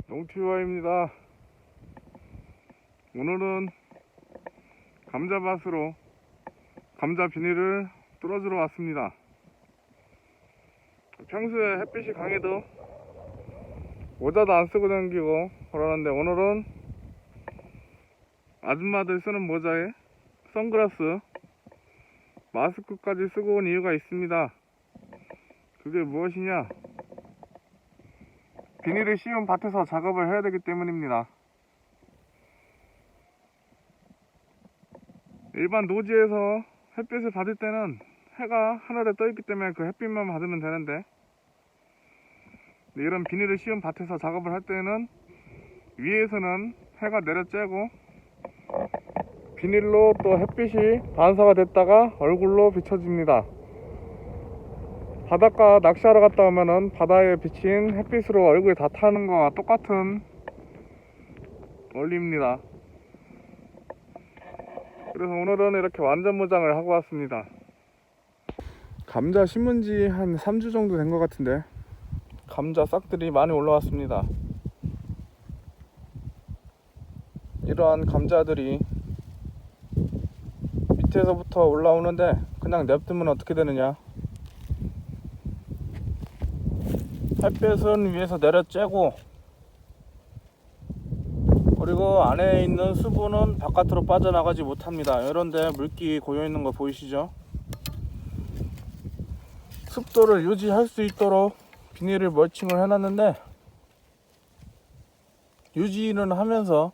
농티와입니다. 오늘은 감자밭으로 감자 비닐을 뚫어주러 왔습니다. 평소에 햇빛이 강해도 모자도 안 쓰고 다니고 그러는데 오늘은 아줌마들 쓰는 모자에 선글라스, 마스크까지 쓰고 온 이유가 있습니다. 그게 무엇이냐? 비닐을 씌운 밭에서 작업을 해야 되기 때문입니다. 일반 노지에서 햇빛을 받을 때는 해가 하늘에 떠 있기 때문에 그 햇빛만 받으면 되는데, 이런 비닐을 씌운 밭에서 작업을 할 때는 위에서는 해가 내려쬐고 비닐로 또 햇빛이 반사가 됐다가 얼굴로 비춰집니다. 바닷가 낚시하러 갔다 오면은 바다에 비친 햇빛으로 얼굴이 다 타는 거와 똑같은 원리입니다. 그래서 오늘은 이렇게 완전 무장을 하고 왔습니다. 감자 심은 지 한 3주 정도 된 것 같은데 감자 싹들이 많이 올라왔습니다. 이러한 감자들이 밑에서부터 올라오는데 그냥 냅두면 어떻게 되느냐, 햇빛은 위에서 내려쬐고 그리고 안에 있는 수분은 바깥으로 빠져나가지 못합니다. 이런데 물기 고여있는 거 보이시죠? 습도를 유지할 수 있도록 비닐을 멀칭을 해놨는데 유지는 하면서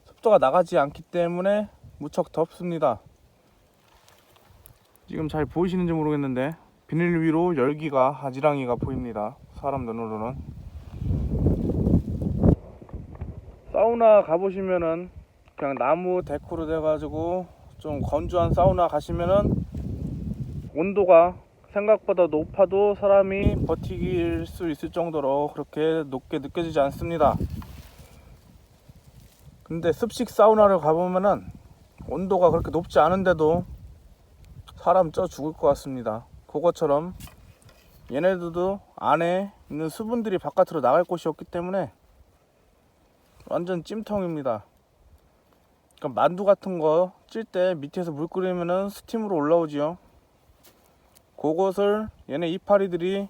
습도가 나가지 않기 때문에 무척 덥습니다. 지금 잘 보이시는지 모르겠는데 비닐 위로 열기가, 아지랑이가 보입니다. 사람 눈으로는. 사우나 가보시면은 그냥 나무 데코로 돼가지고 좀 건조한 사우나 가시면은 온도가 생각보다 높아도 사람이 버티길 수 있을 정도로 그렇게 높게 느껴지지 않습니다. 근데 습식 사우나를 가보면은 온도가 그렇게 높지 않은데도 사람 쪄 죽을 것 같습니다. 그것처럼 얘네들도 안에 있는 수분들이 바깥으로 나갈 곳이 없기 때문에 완전 찜통입니다. 그러니까 만두 같은 거 찔 때 밑에서 물 끓이면은 스팀으로 올라오지요. 그것을 얘네 이파리들이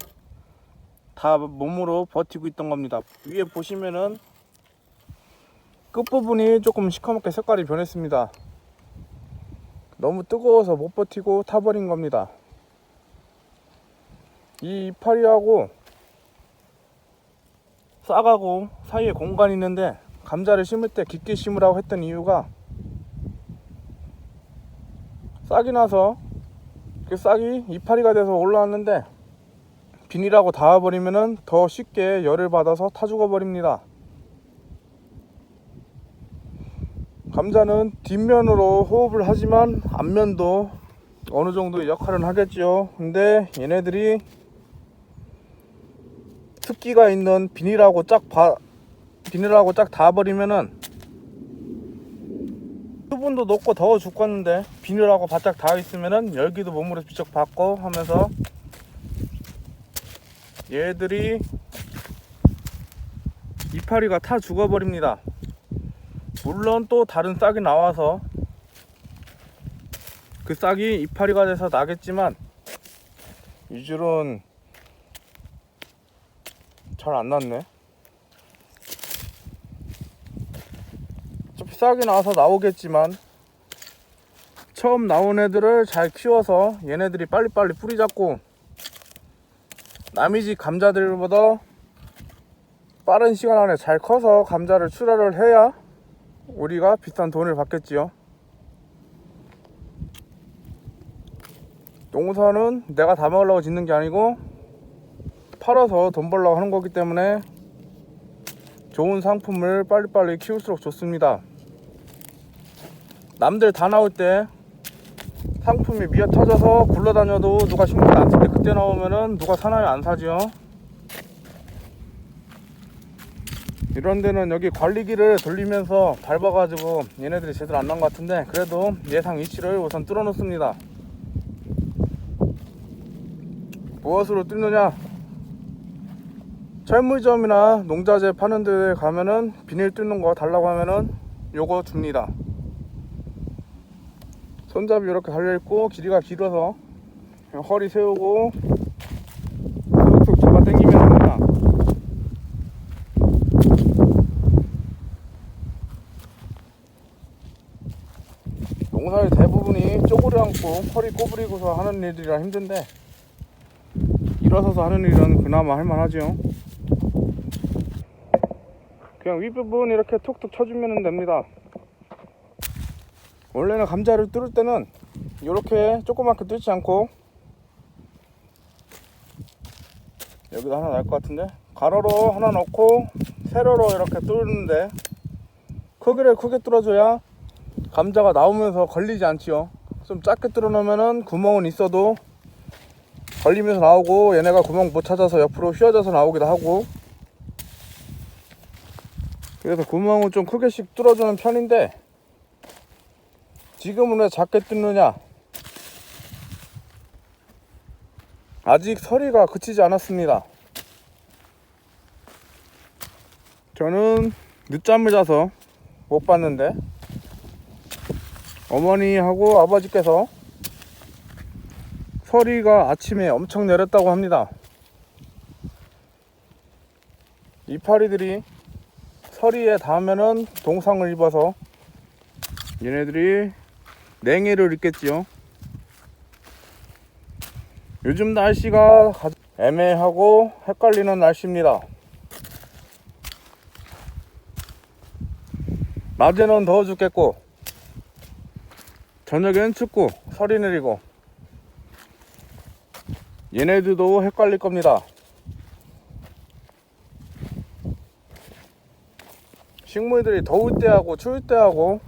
다 몸으로 버티고 있던 겁니다. 위에 보시면은 끝부분이 조금 시커멓게 색깔이 변했습니다. 너무 뜨거워서 못 버티고 타버린 겁니다. 이 이파리하고 싹하고 사이에 공간이 있는데 감자를 심을 때 깊게 심으라고 했던 이유가, 싹이 나서 그 싹이 이파리가 돼서 올라왔는데 비닐하고 닿아버리면은 더 쉽게 열을 받아서 타 죽어버립니다. 감자는 뒷면으로 호흡을 하지만 앞면도 어느 정도 역할은 하겠죠. 근데 얘네들이 습기가 있는 비닐하고 쫙 닿아버리면은 수분도 높고 더워 죽겠는데 비닐하고 바짝 닿아 있으면은 열기도 몸으로 직접 받고 하면서 얘들이 이파리가 타 죽어버립니다. 물론 또 다른 싹이 나와서 그 싹이 이파리가 돼서 나겠지만 이 줄은 잘 안 났네. 어차피 싹이 나와서 나오겠지만 처음 나온 애들을 잘 키워서 얘네들이 빨리빨리 뿌리 잡고 남의 집 감자들보다 빠른 시간 안에 잘 커서 감자를 출하를 해야 우리가 비싼 돈을 받겠지요. 농사는 내가 다 먹으려고 짓는 게 아니고 팔아서 돈 벌려고 하는 거기 때문에 좋은 상품을 빨리빨리 키울수록 좋습니다. 남들 다 나올 때 상품이 미어 터져서 굴러다녀도 누가 신경 안 쓸 때 그때 나오면은 누가 사나요? 안 사지요. 이런 데는 여기 관리기를 돌리면서 밟아가지고 얘네들이 제대로 안 난 것 같은데 그래도 예상 위치를 우선 뚫어 놓습니다. 무엇으로 뚫느냐? 철물점이나 농자재 파는 데 가면은 비닐 뚫는 거 달라고 하면은 요거 줍니다. 손잡이 이렇게 달려있고 길이가 길어서 그냥 허리 세우고 쑥쑥 잡아 당기면 됩니다. 농사의 대부분이 쪼그려 앉고 허리 꼬부리고서 하는 일이라 힘든데 일어서서 하는 일은 그나마 할만하죠. 그냥 윗부분 이렇게 툭툭 쳐주면 됩니다. 원래는 감자를 뚫을 때는 이렇게 조그맣게 뚫지 않고 여기도 하나 날 것 같은데 가로로 하나 넣고 세로로 이렇게 뚫는데 크기를 크게 뚫어줘야 감자가 나오면서 걸리지 않지요. 좀 작게 뚫어 놓으면은 구멍은 있어도 걸리면서 나오고 얘네가 구멍 못 찾아서 옆으로 휘어져서 나오기도 하고, 그래서 구멍을 좀 크게씩 뚫어주는 편인데 지금은 왜 작게 뚫느냐, 아직 서리가 그치지 않았습니다. 저는 늦잠을 자서 못 봤는데 어머니하고 아버지께서 서리가 아침에 엄청 내렸다고 합니다. 이파리들이 서리에 닿으면은 동상을 입어서 얘네들이 냉해를 입겠지요. 요즘 날씨가 애매하고 헷갈리는 날씨입니다. 낮에는 더워 죽겠고 저녁엔 춥고 서리 내리고 얘네들도 헷갈릴 겁니다. 식물들이 더울 때하고 추울 때하고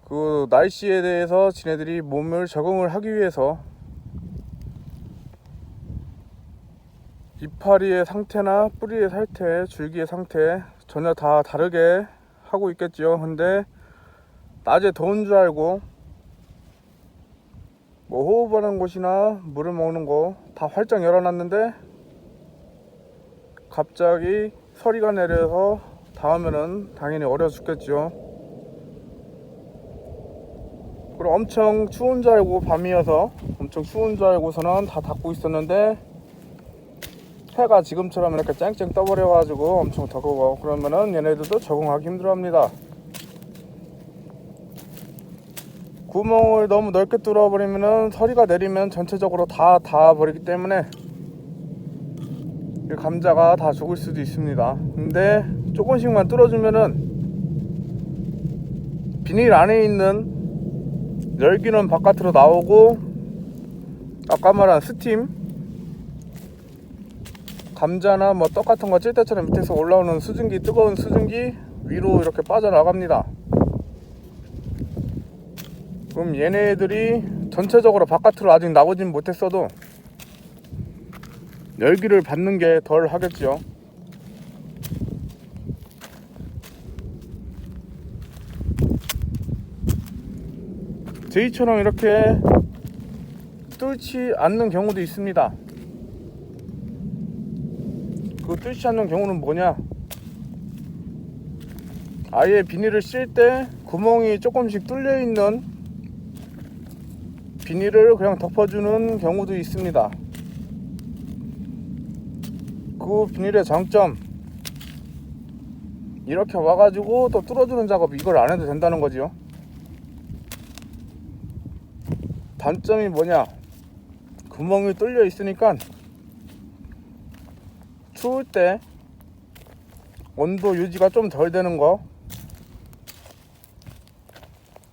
그 날씨에 대해서 지네들이 몸을 적응을 하기 위해서 이파리의 상태나 뿌리의 상태, 줄기의 상태 전혀 다 다르게 하고 있겠지요. 근데 낮에 더운 줄 알고 뭐 호흡하는 곳이나 물을 먹는 거 다 활짝 열어놨는데 갑자기 서리가 내려서 닿으면은 당연히 얼어 죽겠죠. 그리고 엄청 추운 줄 알고 밤이어서 엄청 추운 줄 알고서는 다 닫고 있었는데 해가 지금처럼 이렇게 쨍쨍 떠버려 가지고 엄청 더워. 그러면은 얘네들도 적응하기 힘들어합니다. 구멍을 너무 넓게 뚫어버리면은 서리가 내리면 전체적으로 다 닿아버리기 때문에 감자가 다 죽을 수도 있습니다. 근데 조금씩만 뚫어주면은 비닐 안에 있는 열기는 바깥으로 나오고 아까 말한 스팀, 감자나 뭐 떡 같은 거 찔 때처럼 밑에서 올라오는 수증기, 뜨거운 수증기 위로 이렇게 빠져나갑니다. 그럼 얘네들이 전체적으로 바깥으로 아직 나오진 못했어도 열기를 받는 게 덜 하겠죠. 저희처럼 이렇게 뚫지 않는 경우도 있습니다. 그 뚫지 않는 경우는 뭐냐, 아예 비닐을 씌울 때 구멍이 조금씩 뚫려 있는 비닐을 그냥 덮어주는 경우도 있습니다. 그 비닐의 장점, 이렇게 와가지고 또 뚫어주는 작업 이걸 안 해도 된다는 거지요. 단점이 뭐냐, 구멍이 뚫려 있으니까 추울 때 온도 유지가 좀 덜 되는 거,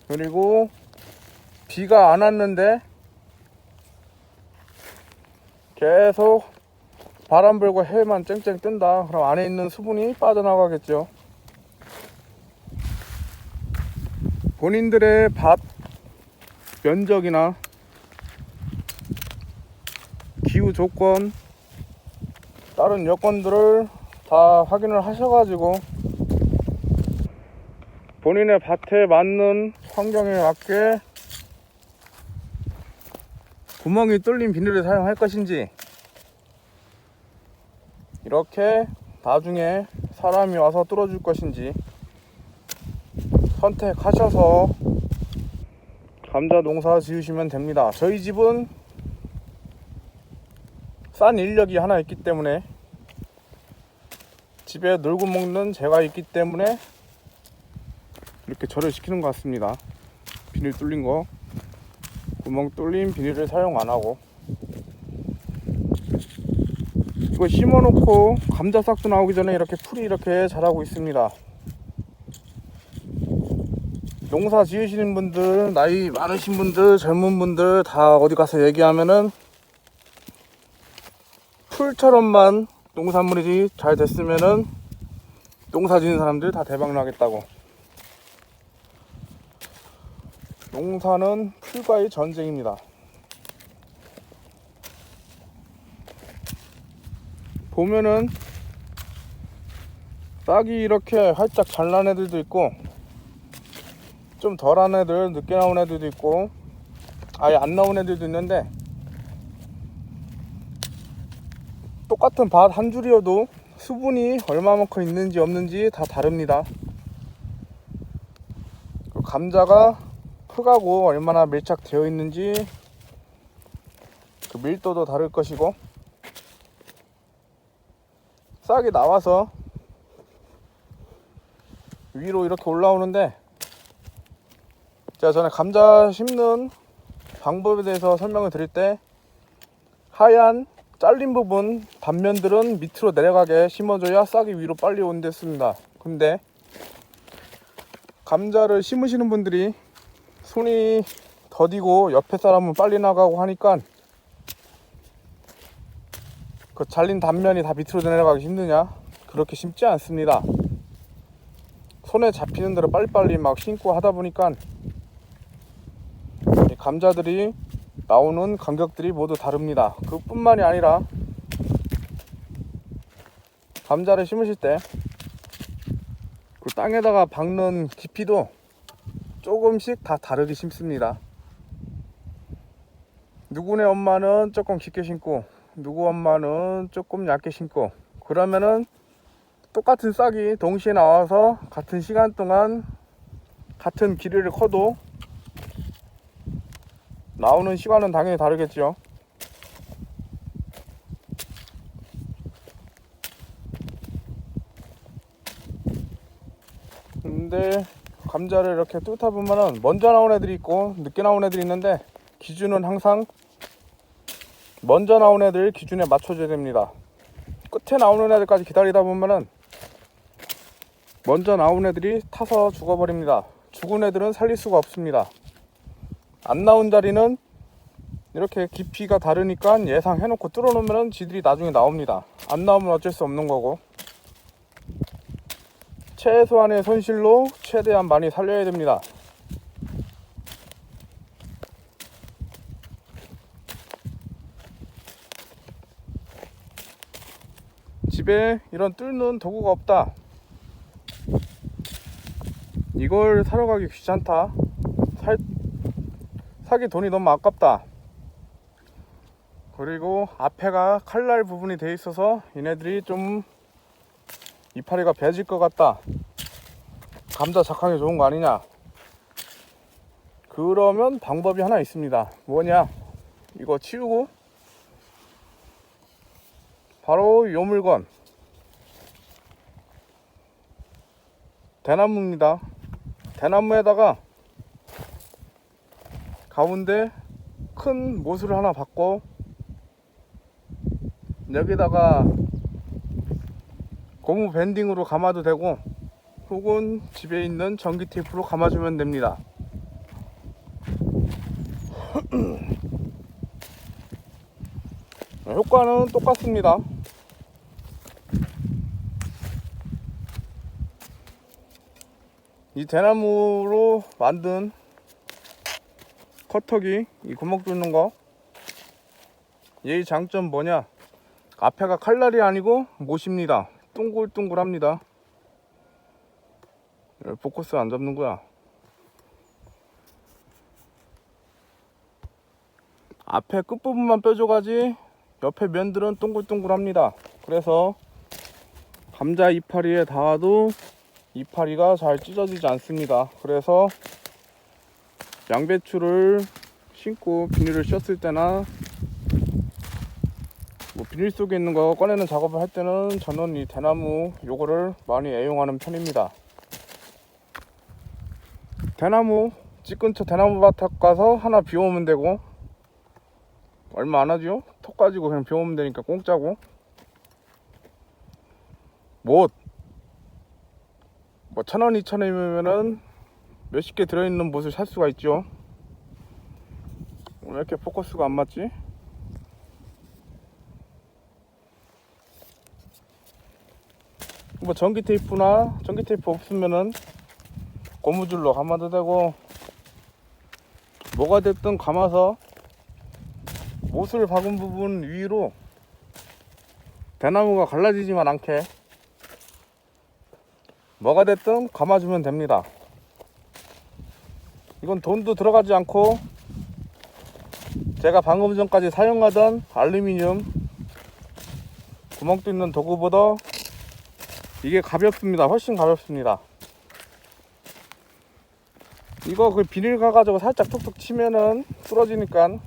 그리고 비가 안 왔는데 계속 바람 불고 해만 쨍쨍 뜬다. 그럼 안에 있는 수분이 빠져나가겠죠. 본인들의 밭 면적이나 기후 조건, 다른 여건들을 다 확인을 하셔가지고 본인의 밭에 맞는 환경에 맞게 구멍이 뚫린 비닐을 사용할 것인지, 이렇게 나중에 사람이 와서 뚫어줄 것인지 선택하셔서 감자 농사 지으시면 됩니다. 저희 집은 싼 인력이 하나 있기 때문에, 집에 놀고 먹는 제가 있기 때문에 이렇게 절여 시키는 것 같습니다. 비닐 뚫린 거, 구멍 뚫린 비닐을 사용 안 하고. 이거 심어 놓고 감자 싹도 나오기 전에 이렇게 풀이 이렇게 자라고 있습니다. 농사 지으시는 분들, 나이 많으신 분들, 젊은 분들 다 어디 가서 얘기하면은 풀처럼만 농산물이 잘 됐으면은 농사 지는 사람들 다 대박 나겠다고. 농사는 풀과의 전쟁입니다. 보면은 싹이 이렇게 활짝 잘 난 애들도 있고, 좀 덜한 애들, 늦게 나온 애들도 있고, 아예 안 나온 애들도 있는데, 똑같은 밭 한 줄이어도 수분이 얼마만큼 있는지 없는지 다 다릅니다. 감자가 흙하고 얼마나 밀착되어 있는지 그 밀도도 다를 것이고, 싹이 나와서 위로 이렇게 올라오는데, 제가 전에 감자 심는 방법에 대해서 설명을 드릴 때 하얀 잘린 부분 단면들은 밑으로 내려가게 심어줘야 싹이 위로 빨리 온댔습니다. 근데 감자를 심으시는 분들이 손이 더디고 옆에 사람은 빨리 나가고 하니까 그 잘린 단면이 다 밑으로 내려가기 힘드냐? 그렇게 심지 않습니다. 손에 잡히는 대로 빨리빨리 막 심고 하다 보니까 이 감자들이 나오는 간격들이 모두 다릅니다. 그뿐만이 아니라 감자를 심으실 때 그 땅에다가 박는 깊이도 조금씩 다 다르게 심습니다. 누구네 엄마는 조금 깊게 심고, 누구 엄마는 조금 얇게 심고, 그러면은 똑같은 싹이 동시에 나와서 같은 시간 동안 같은 길이를 커도 나오는 시간은 당연히 다르겠죠. 근데 감자를 이렇게 뚫다 보면은 먼저 나온 애들이 있고 늦게 나온 애들이 있는데, 기준은 항상 먼저 나온 애들 기준에 맞춰줘야 됩니다. 끝에 나오는 애들까지 기다리다 보면은 먼저 나온 애들이 타서 죽어버립니다. 죽은 애들은 살릴 수가 없습니다. 안 나온 자리는 이렇게 깊이가 다르니까 예상해놓고 뚫어놓으면 지들이 나중에 나옵니다. 안 나오면 어쩔 수 없는 거고, 최소한의 손실로 최대한 많이 살려야 됩니다. 집에 이런 뚫는 도구가 없다, 이걸 사러 가기 귀찮다, 사기 돈이 너무 아깝다, 그리고 앞에가 칼날 부분이 돼 있어서 얘네들이 좀 이파리가 배질 것 같다, 감자 작황이 좋은 거 아니냐, 그러면 방법이 하나 있습니다. 뭐냐, 이거 치우고 바로 요 물건, 대나무입니다. 대나무에다가 가운데 큰 못을 하나 박고, 여기다가 고무 밴딩으로 감아도 되고, 혹은 집에 있는 전기 테이프로 감아주면 됩니다. 효과는 똑같습니다. 이 대나무로 만든 커터기, 이 구멍 뚫는 거, 얘의 장점 뭐냐, 앞에가 칼날이 아니고 못입니다. 둥글둥글합니다. 포커스 안 잡는 거야. 앞에 끝부분만 뾰족하지 옆에 면들은 동글동글합니다. 그래서 감자 이파리에 닿아도 이파리가 잘 찢어지지 않습니다. 그래서 양배추를 심고 비닐을 씌웠을 때나 뭐 비닐 속에 있는 거 꺼내는 작업을 할 때는 저는 이 대나무 요거를 많이 애용하는 편입니다. 대나무 집 근처 대나무 밭 가서 하나 비워오면 되고, 얼마 안 하죠? 톡 가지고 그냥 비워오면 되니까 공짜고. 못 뭐 1,000원 2,000원이면은 몇십 개 들어있는 못을 살 수가 있죠. 왜 이렇게 포커스가 안 맞지? 뭐 전기 테이프나 전기 테이프 없으면은 고무줄로 감아도 되고, 뭐가 됐든 감아서 못을 박은 부분 위로 대나무가 갈라지지만 않게 뭐가 됐든 감아주면 됩니다. 이건 돈도 들어가지 않고 제가 방금 전까지 사용하던 알루미늄 구멍 뚫는 도구보다 이게 가볍습니다. 훨씬 가볍습니다. 이거 그 비닐 가가지고 살짝 툭툭 치면은 부러지니까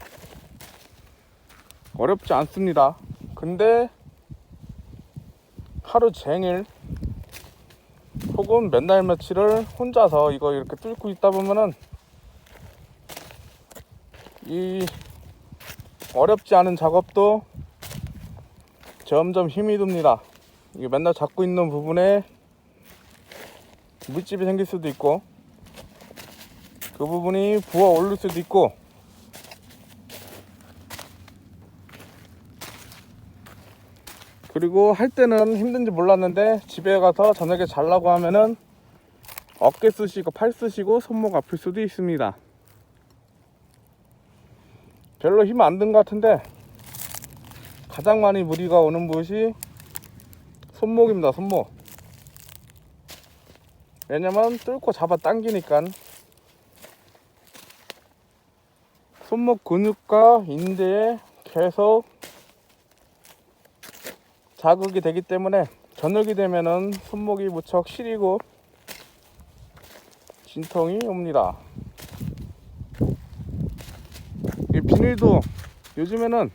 어렵지 않습니다. 근데 하루 종일 혹은 몇 날 며칠을 혼자서 이거 이렇게 뚫고 있다 보면은 이 어렵지 않은 작업도 점점 힘이 듭니다. 이게 맨날 잡고 있는 부분에 물집이 생길 수도 있고, 그 부분이 부어 오를 수도 있고, 그리고 할 때는 힘든지 몰랐는데 집에 가서 저녁에 자려고 하면은 어깨 쑤시고 팔 쑤시고 손목 아플 수도 있습니다. 별로 힘 안 든 것 같은데 가장 많이 무리가 오는 곳이 손목입니다. 손목. 왜냐면 뚫고 잡아 당기니까 손목 근육과 인대에 계속 자극이 되기 때문에 저녁이 되면은 손목이 무척 시리고 진통이 옵니다. 이 비닐도 요즘에는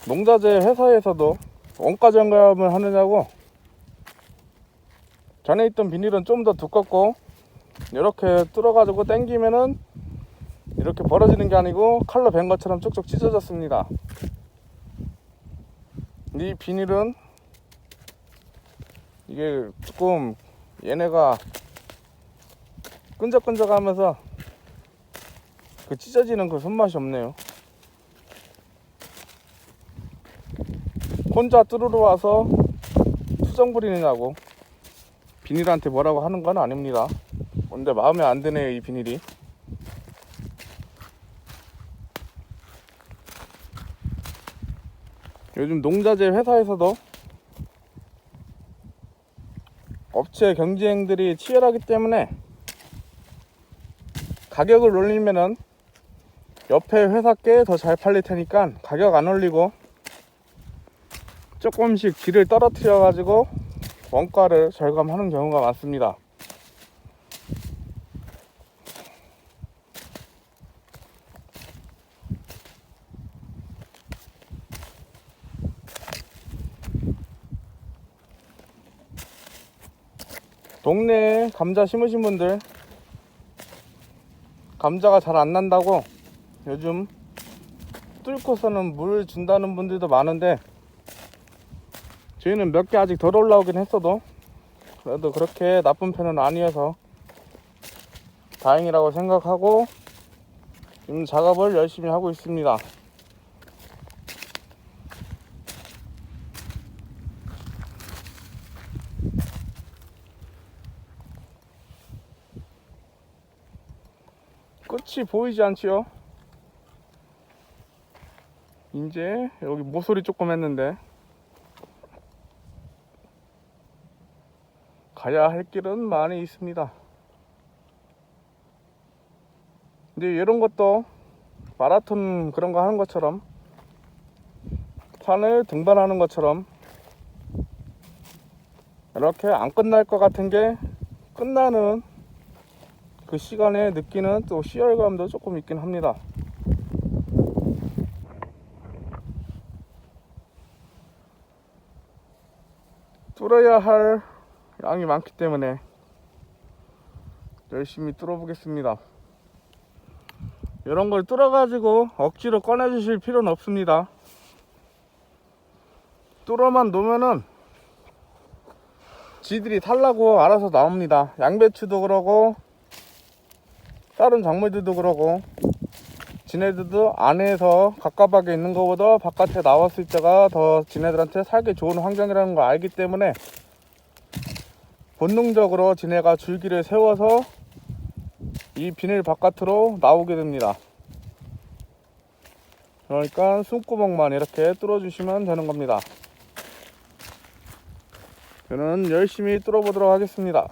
농자재 회사에서도 원가 절감을 하느냐고, 전에 있던 비닐은 좀 더 두껍고 이렇게 뚫어가지고 당기면은 이렇게 벌어지는 게 아니고 칼로 벤 것처럼 쭉쭉 찢어졌습니다. 이 비닐은 이게 조금 얘네가 끈적끈적하면서 그 찢어지는 그 손맛이 없네요. 혼자 뚫으러 와서 투정 부리느냐고 비닐한테 뭐라고 하는 건 아닙니다. 근데 마음에 안 드네요, 이 비닐이. 요즘 농자재 회사에서도 업체 경쟁들이 치열하기 때문에 가격을 올리면은 옆에 회사께 더 잘 팔릴 테니까 가격 안 올리고 조금씩 질을 떨어뜨려 가지고 원가를 절감하는 경우가 많습니다. 동네에 감자 심으신 분들, 감자가 잘 안 난다고 요즘 뚫고서는 물 준다는 분들도 많은데, 저희는 몇 개 아직 덜 올라오긴 했어도 그래도 그렇게 나쁜 편은 아니어서 다행이라고 생각하고 지금 작업을 열심히 하고 있습니다. 끝이 보이지 않지요? 이제 여기 모서리 조금 했는데 가야 할 길은 많이 있습니다. 근데 이런 것도 마라톤 그런 거 하는 것처럼, 산을 등반하는 것처럼 이렇게 안 끝날 것 같은 게 끝나는 그 시간에 느끼는 또 희열감도 조금 있긴 합니다. 뚫어야 할 양이 많기 때문에 열심히 뚫어 보겠습니다. 이런 걸 뚫어 가지고 억지로 꺼내 주실 필요는 없습니다. 뚫어만 놓으면은 지들이 탈라고 알아서 나옵니다. 양배추도 그러고 다른 작물들도 그러고, 지네들도 안에서 갑갑하게 있는 것보다 바깥에 나왔을 때가 더 지네들한테 살기 좋은 환경이라는 걸 알기 때문에 본능적으로 지네가 줄기를 세워서 이 비닐 바깥으로 나오게 됩니다. 그러니까 숨구멍만 이렇게 뚫어 주시면 되는 겁니다. 저는 열심히 뚫어 보도록 하겠습니다.